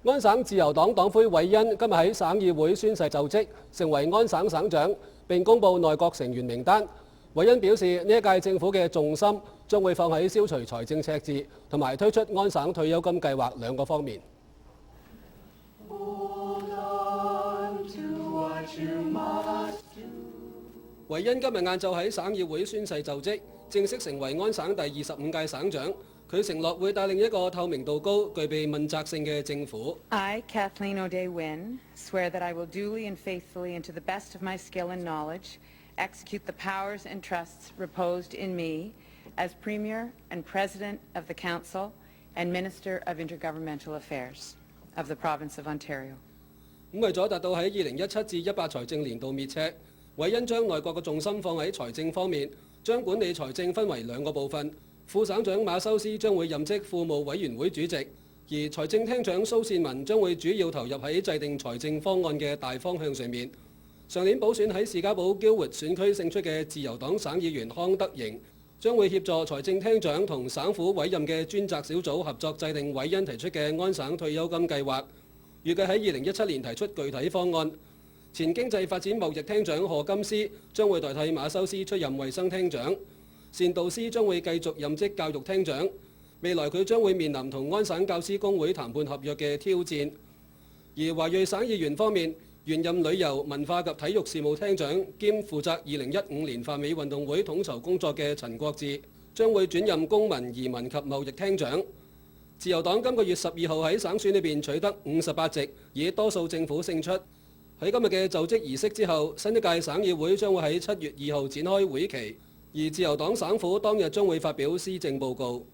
安省自由黨黨魁韋恩今日喺省議會宣誓就職，成為安省省長，並公布內閣成員名單。韋恩表示，呢一屆政府嘅重心將會放喺消除財政赤字同埋推出安省退休金計劃兩個方面。韋恩今日晏晝喺省議會宣誓就職，正式成為安省第25屆省長。佢承諾會帶領一個透明度高、具備問責性嘅政府。I, Kathleen O'Dea Wynne, swear that I will duly and faithfully and to the best of my skill and knowledge execute the powers and trusts reposed in me as Premier and President of the Council and Minister of Intergovernmental Affairs of the Province of Ontario。為咗達到喺2017至18財政年度滅赤，韋恩將內閣嘅重心放喺財政方面，將管理財政分為兩個部分。副省長馬修斯將會任職庫務委員會主席，而財政廳長蘇善文將會主要投入喺制定財政方案嘅大方向上面。上年補選喺士嘉堡嬌活選區勝出嘅自由黨省議員康德營將會協助財政廳長同省府委任嘅專責小組合作制定韋恩提出嘅安省退休金計劃，預計喺2017年提出具體方案。前經濟發展貿易廳長賀金斯將會代替馬修斯出任衛生廳長。善道斯將會繼續任職教育廳長，未來佢將會面臨同安省教師工會談判合約嘅挑戰。而華裔省議員方面，原任旅遊文化及體育事務廳長兼負責2015年泛美運動會統籌工作嘅陳國志將會轉任公民、移民及貿易廳長。自由黨今個月12號喺省選裏邊取得58席，以多數政府勝出。喺今日嘅就職儀式之後，新一屆省議會將會喺7月2號展開會期。而自由黨省府當日將會發表施政報告。